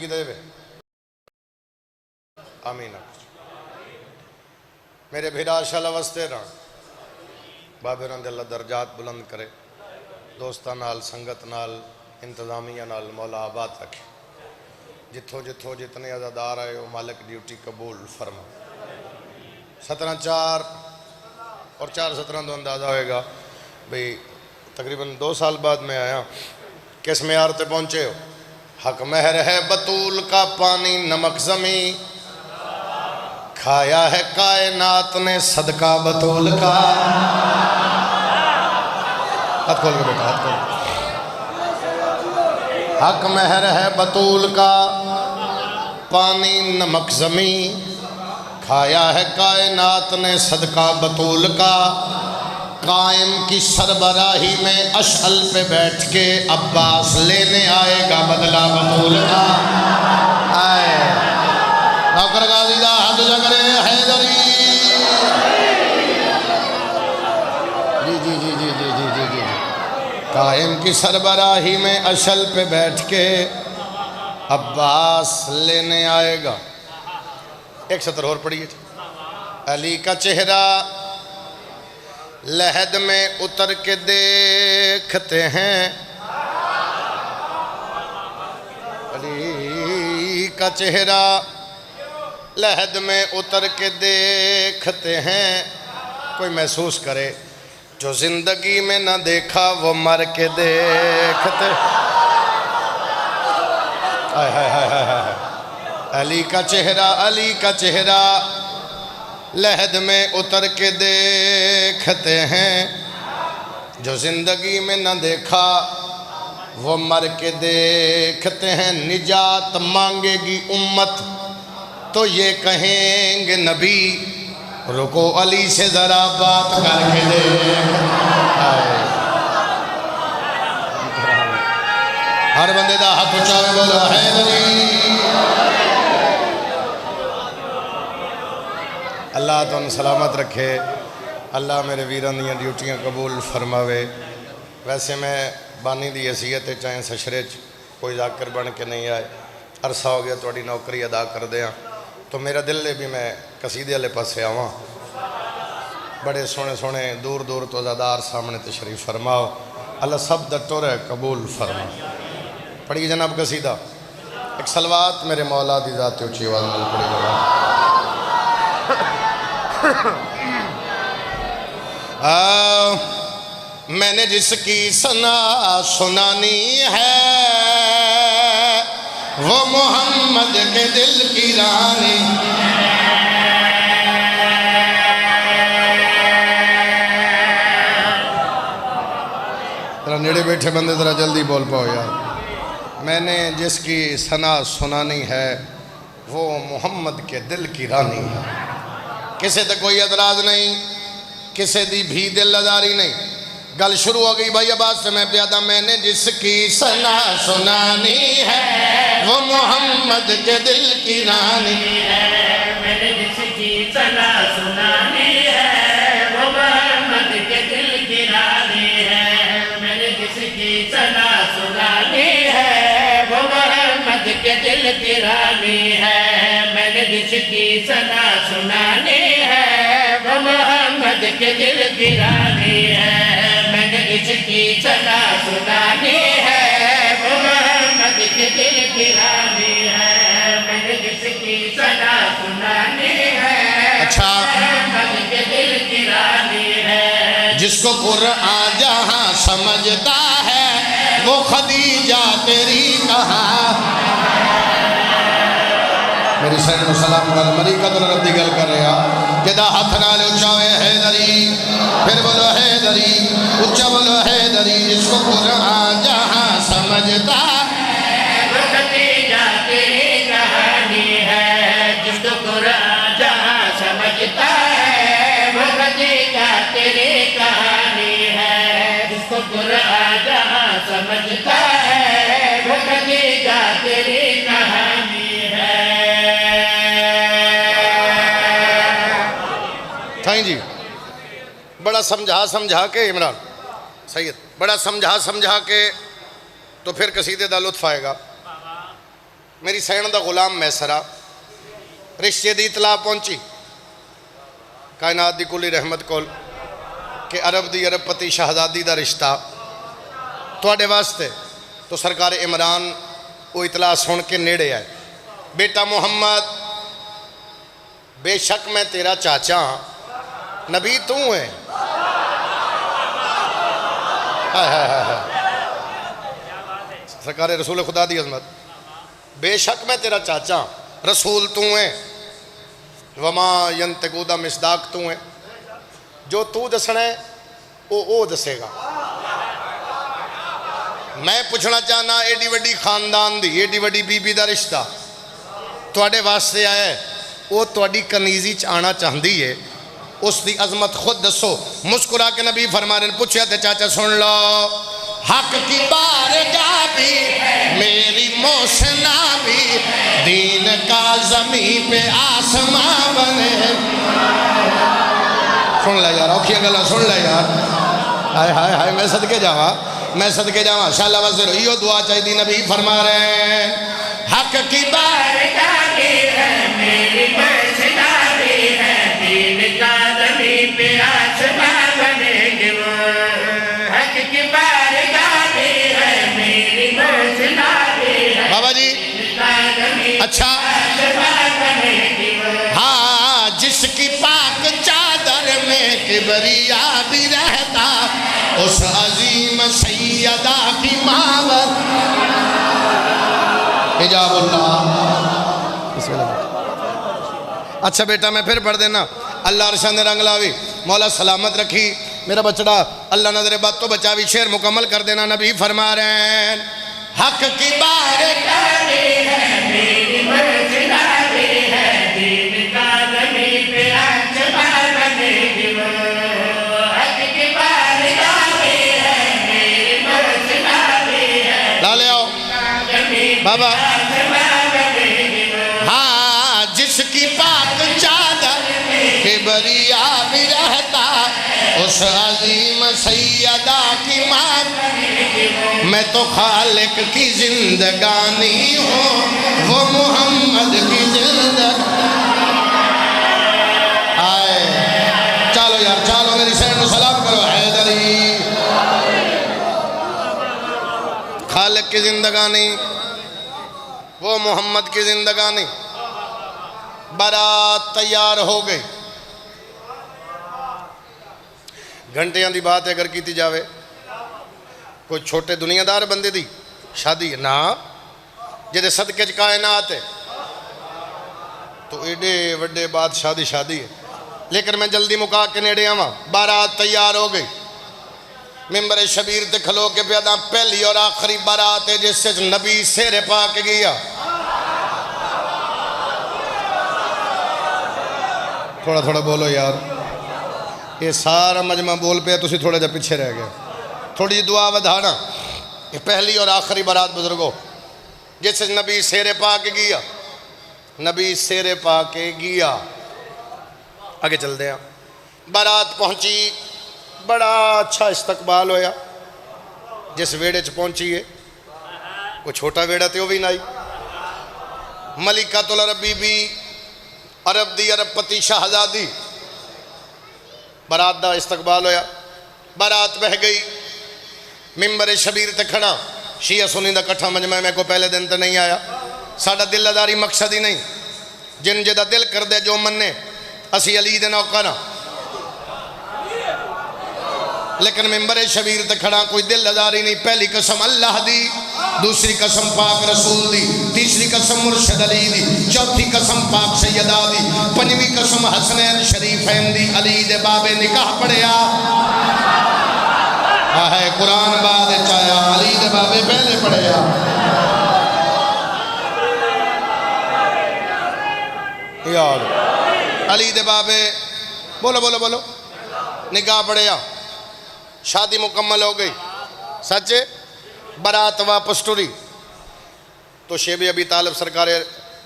जिंदगी देवे। आमीन। मेरे भिरा शाला वस्ते रह बाबे रंदे अल्लाह दर्जात बुलंद करे, दोस्तां नाल संगत नाल इंतजामिया नाल मौला आबाद रखे। जिथों जिथों जितने अज़ादार आए वो मालिक ड्यूटी कबूल फरमा। 17/4 और 4/17 तो अंदाज़ा होएगा भाई तकरीबन 2 साल बाद मैं आया। किस म्यार ते पहुँचे हो? हक महर है बतूल का पानी नमक ज़मी, खाया है कायनात ने सदका बतूल का। हाथ खोल के बेटा, हाथ खोल। हक महर है बतूल का पानी नमक ज़मी, खाया है कायनात ने सदका बतूल का। कायम की सरबराही में अशअल पे बैठ के अब्बास लेने आएगा बदला बतूल का। आए नौकर गाज़ीदा हद जगरे हैदरी। जी जी जी जी जी जी जी जी। कायम की सरबराही में अशअल पे बैठ के अब्बास लेने आएगा। एक सतर और पढ़िए। अली का चेहरा लहद में उतर के देखते हैं, अली का चेहरा लहद में उतर के देखते हैं। कोई महसूस करे जो जिंदगी में न देखा वो मर के देखते। हाय हाय हाय हाय। अली का चेहरा लहद में उतर के देखते हैं। जो जिंदगी में न देखा वो मर के देखते हैं। निजात मांगेगी उम्मत तो ये कहेंगे नबी, रुको अली से जरा बात करके दे। हर बंदे दा हाथ ऊंचा में बोलो हैदरी। अल्लाह तुम सलामत रखे, अल्लाह मेरे वीरां दी ड्यूटियां कबूल फरमावे। वैसे मैं बानी दी हैसियत चाहे सशरे कोई जाकर बन के नहीं आए, अरसा हो गया थोड़ी नौकरी अदा कर दिया, तो मेरा दिल है भी मैं कसीदे वाले पासे आवां। बड़े सोहने सोहने दूर दूर तो अज़ादार सामने तशरीफ फरमाओ। अल्लाह सब दा टुर कबूल फरमा। पढ़िए जनाब कसीदा। एक सलवात मेरे मौला दी ज़ात ऊँची आवाज़ में पढ़ी जनाब। मैंने जिसकी सना सुनानी है वो मोहम्मद के दिल की रानी। जरा नेड़े बैठे बंदे जरा जल्दी बोल पाओ यार। मैंने जिसकी सना सुनानी है वो मोहम्मद के दिल की रानी है। किसे तो कोई एतराज नहीं, किसे दी भी दिल लदारी नहीं। गल शुरू हो गई भाई आबाद से मैं प्यादा। मैंने जिसकी सना सुनानी है वो मोहम्मद के दिल की रानी है। मैंने जिसकी सना सुनानी है वो मोहम्मद के दिल की रानी है। मैंने जिसकी सना सुनानी है वो मोहम्मद के दिल की रानी है। मैंने जिसकी सना सुनानी है वो मोहम्मद के दिल की रानी है। मैंने जिसकी सना सुनानी है वो मोहम्मद के दिल की रानी है। मैंने जिसकी सना सुनानी है अच्छा मोहम्मद के दिल की रानी है। जिसको कुरान जहाँ समझता है वो खदीजा तेरी कहाँ। मेरी सैन को सलाम कर मरी कदर रद्दी गल कर रहा जिदा हाथ नाल उच्चा होए हैदरी। फिर बोलो हैदरी, उच्चा बोलो हैदरी। जिसको कुरान जहाँ समझता वो खदीजा तेरी कहानी है। जिसको कुरान जहाँ समझता है वो खदीजा तेरी कहानी है। जिसको कुरान जहाँ समझता है वो खदीजा तेरी कहानी है। थैंक जी। बड़ा समझा के इमरान सैयद, बड़ा समझा के तो फिर कसीदे दा लुत्फ आएगा। मेरी सैन का गुलाम मैसरा रिश्ते की इतला पहुंची कायनात की कुली रहमत कोल कि अरब की अरबपति शहजादी का रिश्ता थोड़े वास्ते। तो सरकार इमरान वो इतला सुन के नेड़े आए, बेटा मोहम्मद बेशक मैं तेरा चाचा हाँ, नबी तू है। सरकार रसूल खुदा दी अजमत, बेशक मैं तेरा चाचा रसूल तू है। वमा यंतकूदा मिसदाक तू है, जो तू दसना है वो दसेगा। मैं पूछना चाहना एडी वड्डी खानदान दी एडी वड्डी बीबी का रिश्ता थोड़े वास्ते आया है, वो थोड़ी कनीजी च आना चाहती है, उसकी अजमत खुद दसो। मुस्कुरा के नबी फरमा रहे, पूछया तो चाचा सुन लो, हक की बारगाह भी मेरी मोसना भी, दीन का जमीन पे आसमां बने। सुन ले यार, औखियां गल्लां सुन ले यार। हाय हाय हाय, मैं सदके जावा, मैं सदके जावा। शाला वज़ीर यो दुआ चाहिए, नबी फरमा रहे हैं, हक की बारगाह भी है मेरी मोसना भी है, दीन का जमीन पे आसमां बनेंगे वो। हक की बारगाह भी है मेरी मोसना भी है, बाबा जी। अच्छा हाँ, जिसकी पाक चादर में किबरिया भी रहता, उस अजीम सैयदा की मावत हिजाबुल्लाह। अच्छा बेटा मैं फिर पढ़ देना। अल्लाह अरशा ने रंग लावी, मौला सलामत रखी मेरा बचड़ा, अल्लाह ने तेरे बात तो बचावी। शेर मुकम्मल कर देना। नबी फरमा रहे हैं, हक की बारगाह है मेरी मोसना भी है, दीन का जमीन पे आसमां बनेंगे वो। हक की बारगाह भी है मेरी मोसना भी है, ला ले आओ बाबा। हाँ, जिसकी पाक चादर के बरिया भी रहता, उस अजीम सैयदा की माँ। मैं तो खालिक की जिंदगानी हूँ, वो मोहम्मद की जिंदगानी। आए चलो यार चलो, मेरी सैन को सलाम करो। हैदरी खालिक की जिंदगानी, वो मोहम्मद की जिंदगानी। बारात तैयार हो गई। घंटियां की बात अगर की जाए, कोई छोटे दुनियादार बंदे दी शादी है ना, जिहदे सदके च कायनात है, तो एडे वड्डे बादशाह दी शादी है। लेकिन मैं जल्दी मुका के नेड़े आवा। बारात तैयार हो गई, मिंबर शबीर ते खलो के प्यादा, पहली और आखिरी बारात है जिससे नबी सेरे पा के गया। थोड़ा थोड़ा बोलो यार, ये सारा मजमा बोल पे, तुसी थोड़ा जा पीछे रह गए। थोड़ी जी दुआ वधाना। ये पहली और आखिरी बारात बुजुर्गो जिससे नबी सेरे पा के गया, नबी सेरे पा के गया। आगे चलते हैं। बारात पहुंची, बड़ा अच्छा इस्तकबाल होया। जिस वेड़े च पहुंची है, वो छोटा वेड़ा तो भी नहीं। मलिकातुल अरब बीबी, अरब दी अरबपति शहजादी, बारात का इस्तकबाल होया। बारात बह गई, मिंबर शबीर ते खड़ा। शिया सुनी का कट्ठा मजमा मेरे को पहले दिन तो नहीं आया। साडा दिल अदारी मकसद ही नहीं, जिन जिदा दिल कर दे जो मन्ने, असी अली दे नौकर हाँ। लेकिन मिंबर शबीर ते खड़ा, कोई दिल अदारी नहीं। पहली कसम अल्लाह दी, दूसरी कसम पाक रसूल दी, तीसरी कसम मुर्शद अली दी, चौथी कसम पाक सैयदा दी, पंजवीं कसम हसनैन शरीफैन दी। अली दे बाबे निकाह पढ़िया है, कुरान बाद आया, अली दे बाबे पहले पढ़िया। यार अली दे बाबे, बोलो बोलो बोलो, निकाह पढ़िया। शादी मुकम्मल हो गई। सच्चे बारात वापस टुरी तो शेबे अबी तालिब सरकार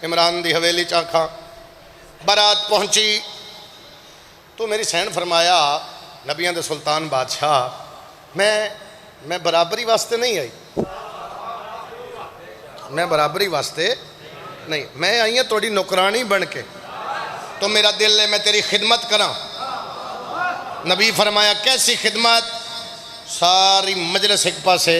इमरान दी हवेली चाखा। बारात पहुंची तो मेरी सैन फरमाया, नबियां दे सुल्तान बादशाह, मैं बराबरी वास्ते नहीं आई, मैं बराबरी वास्ते नहीं, मैं आई हाँ थोड़ी नौकरानी बन के, तो मेरा दिल है मैं तेरी खिदमत करा। नबी फरमाया कैसी खिदमत? सारी मजलिस एक पासे,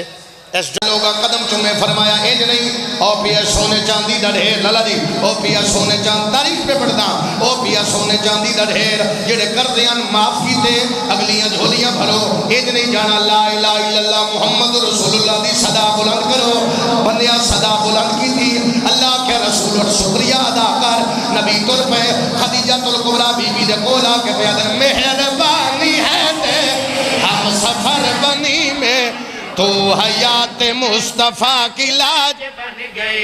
इस लोग कदम चुमे, फरमाया इंज नहीं ओ पिया सोने चांदी दा ढेर, लाला जी ओ पिया सोने चांद तारीफ पे पढ़दा, ओ पिया सोने चांदी दा ढेर जेड़े करदे हन माफ कीते अगलियां झोलियां भरो। इंज नहीं जाना ला इलाहा इल्लल्लाह मुहम्मद रसूलुल्लाह दी सदा बुलंद करो। बंदिया सदा बुलंद कीती, अल्लाह के रसूल और शुक्रिया अदा कर। नबी तुर पे खदीजातुल कुबरा बीबी दे कोल आके प्यादे मेहरबानी है ते हम सफर बनी में तो हयात मुस्तफ़ा की लाज बन गई।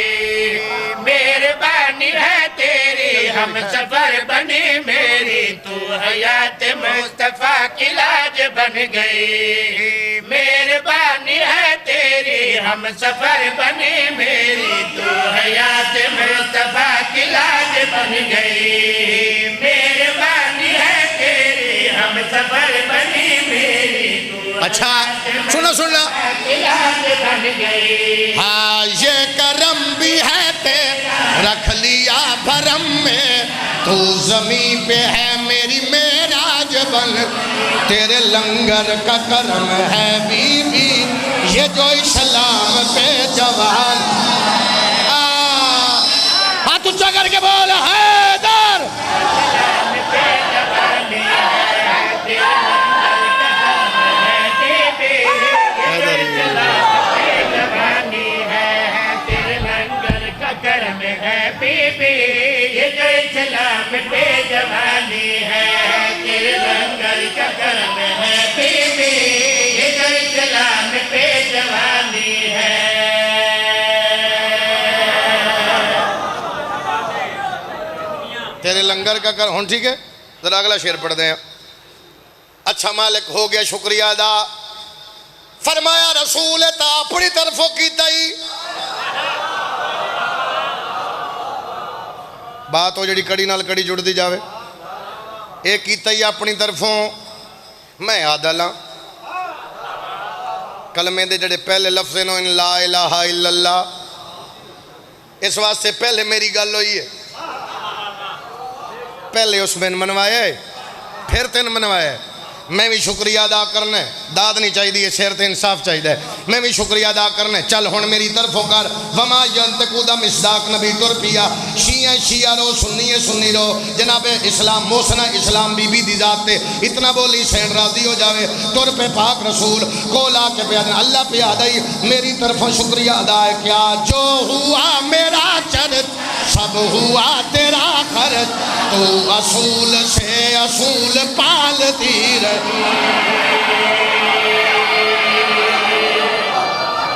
मेहरबानी है तेरी हम सफर बने मेरी, तू हयात मुस्तफ़ा की लाज बन गई। मेहरबानी है तेरी हम सफर बने मेरी, तू हयात मुस्तफ़ा की लाज बन गई। मेहरबानी है तेरी हम सफर बने मेरी। अच्छा सुनो सुनना, हाँ ये करम भी है तेरा रख लिया भरम में, तू जमीन पे है मेरी मेराज बन, तेरे लंगर का करम है बीबी ये जो इस्लाम पे जवान। हाथ ऊंचा करके बोल हैदर। पे जवानी है तेरे लंगर का करम है बीबी, ये जो इस्लाम पे जवानी है। तेरे लंगर का कर हुन ठीक है। जरा अगला शेर पढ़ दें। अच्छा मालिक हो गया शुक्रिया अदा, फरमाया रसूल ता अपनी तरफों की तई बात हो जी कड़ी नाल कड़ी जुड़ती जाए, ये कीता ही अपनी तरफों। मैं आदल हाँ, कलमे दे जड़े पहले लफ्ज़ नो इन ला इलाहा इल्लल्लाह, इस वास्ते पहले मेरी गल हुई है। पहले उस दिन मनवाया फिर तेन मनवाया। मैं भी शुक्रिया अदा करना है, दाद नहीं चाहिए शेर ते इंसाफ चाहिए। मैं भी शुक्रिया अदा करना है, चल हुण मेरी तरफों कर। वमा यंतकुदा मिसदाक नबी तुर पिया, शिया शिया रो सुन्नी सुन्नी रो। जनाब इस्लाम मोहसना इस्लाम बीबी दी जात ते इतना बोली सैन राजी हो जावे। तुर पे पाक रसूल को ला के प्यार अल्लाह पे आदई मेरी तरफों शुक्रिया अदा है। क्या जो हुआ मेरा चरित सब हुआ तेरा खर्च, तू असूल से असूल पालती रहे।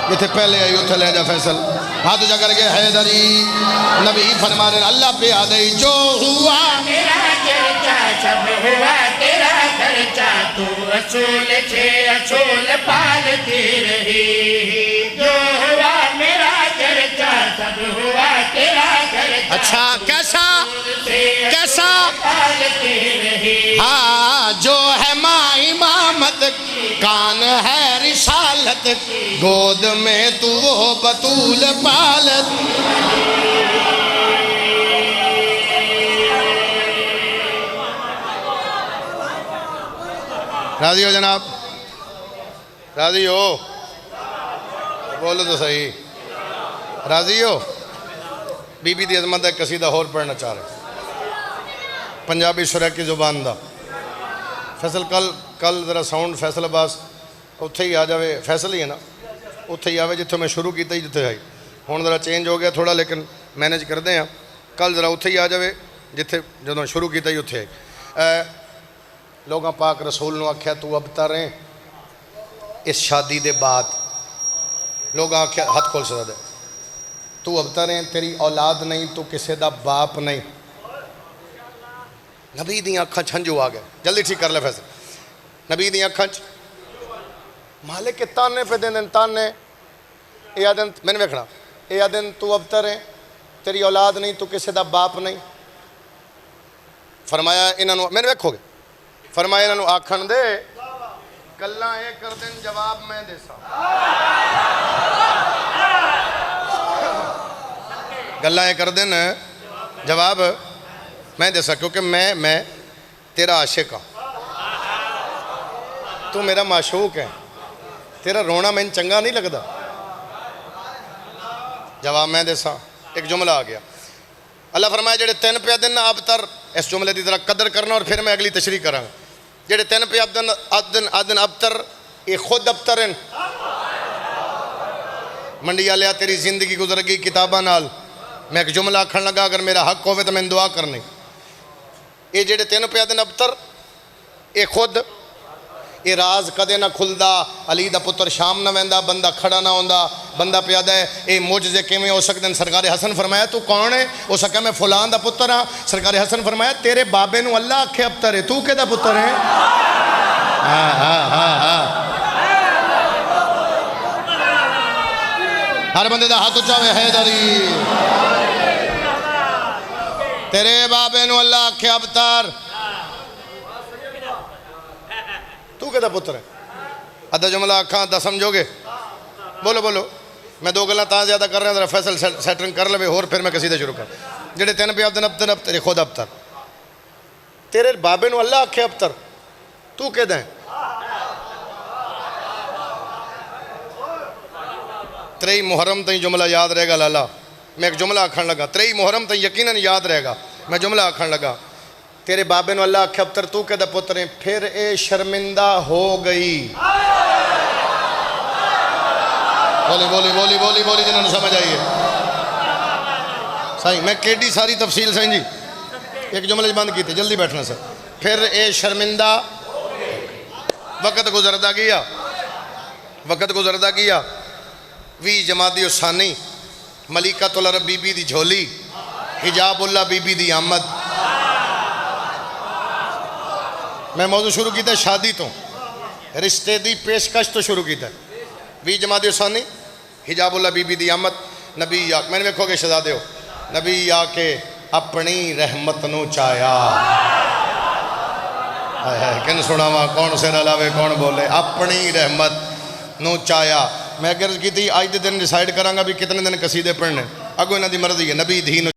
जिथे पहले आई उथे ले जा फैसल। हाथ जा करके हैदरी नबी फरमा रहे अल्लाह पे आ गई। जो हुआ मेरा चर्चा सब हुआ तेरा खर्चा, तू असूल से असूल पालती रही। जो हुआ मेरा चर्चा सब हुआ तेरा खर्चा। अच्छा कैसा कैसा पालती रही। हाँ जो है माँ इमामत कान है रिसालत, गोद में तू वो बतूल पालत। राजी हो जनाब? राजी हो? बोलो तो सही। राजी हो? बीबी दी अजमत का कसीदा होर पढ़ना चाह रहे, पंजाबी शुरा की जुबान दा। फैसल कल जरा साउंड फैसल अब्बास उत्थे ही आ जाए। फैसल ही है ना, उत्थे ही आवे जिथे मैं शुरू किया ही जिथे आई। हुण जरा चेंज हो गया थोड़ा, लेकिन मैनेज करते हैं। कल जरा उत्थे ही आ जाए जिथे जो शुरू किया ही उत्थे आई। लोगों पाक रसूल ने आख्या तू अबतर रहे इस शादी दे बाद। लोग आख्या हाथ खोल सकते तू अबतर रहे, तेरी औलाद नहीं, तू किसी का बाप नहीं। नबी दी अखां छंजू आ गए। जल्दी ठीक कर ले फैसल। नबी दी अखां मालिक के ताने पे देन ताने। ये आदन मैंने वेखना, ये आदन तू अबतर है, तेरी औलाद नहीं, तू किसी का बाप नहीं। फरमाया इन्हों मैंने वेखोगे, फरमाया इन्हों आखन दे गल्लां ये कर देन जवाब मैं देसा। गल्लां ये कर देन जवाब मैं दसा, क्योंकि मैं तेरा आशिक हाँ, तू मेरा माशूक है, तेरा रोना मैंने चंगा नहीं लगता। जवाब मैं दसा, एक जुमला आ गया। अल्लाह फरमाया जेडे तीन पे दिन अबतर, इस जुमले की जरा कदर करना और फिर मैं अगली तशरीह करा। जेडे तीन पे अदन अबतर ये खुद अबतर हैं। मंडिया लिया तेरी जिंदगी गुजर गई किताबा नाल। मैं एक जुमला आखन लगा, अगर मेरा हक होवे तो मैंने दुआ करनी। ये जेडे तीन पे दिन अबतर ये खुद ये राज कदे ना खुलदा। अली दा पुत्र शाम ना वहदा, बंदा खड़ा ना होंदा, बंदा प्यादा है। ये मुजजे किवें हो सकते हैं? सरकार हसन फरमाया तू कौन है? हो सका मैं फुलान दा पुत्र हाँ। सरकार हसन फरमाया तेरे बाबे नू अल्लाह आखे अबतर है, तू केदा पुत्र है? हाँ हाँ हाँ हाँ, हर बंदे दा हाथ उच्चा वे हैदरी। तेरे बाबे नू अल्लाह आखे अबतर, तू कहता पुत्र है? अद्धा जुमला आखा अद्धा समझोगे? बोलो बोलो। मैं दो गल्लां तां ज़्यादा कर रहा जरा फैसल सैटरिंग कर लवे होर फिर मैं कसीदा शुरू कर। जेडे तीन पे अब्दन अब्दन अब तेरे खुद अबतर, तेरे बाबे नू अल्लाह आखे अबतर, तू कहदा है? त्रेई मुहर्रम तई जुमला याद रहेगा लाला। मैं एक जुमला आखन लगा, त्रेई मुहर्रम तई यकीनन याद रहेगा। मैं जुमला आखन लगा, तेरे बाबे नू अल्लाह आखे अबतर, तू कहदा पुत्र है। फिर ए शर्मिंदा हो गई। बोली बोली बोली बोली बोली जिन्होंने समझ आई है सही। मैं केडी सारी तफसील सही जी, एक जुमले बंद की थी, जल्दी बैठना सर। फिर ए शर्मिंदा, वक़्त गुजरदा गया, वक़्त गुजरदा गया। 20 जमादी उसानी, मलिकातुल अरब बीबी दी झोली, हिजाबुल्ला बीबी दी आमद। मैं मौजू शुरू किया शादी तो, रिश्ते दी पेशकश तो शुरू किया। 20 जमादी उसानी, हिजाबुल्ला बीबी दी आमद। नबी आ, मैंने वेखोगे शहजादे हो, नबी आके अपनी रहमत नू चाया। किन सुनावा, कौन सिर लावे कौन बोले। अपनी रहमत नू चाया। मैं गर्ज की थी अज के दिन डिसाइड करांगा भी कितने दिन कसीदे पढ़ने, अगो इन्हां दी मर्जी है। नबी धी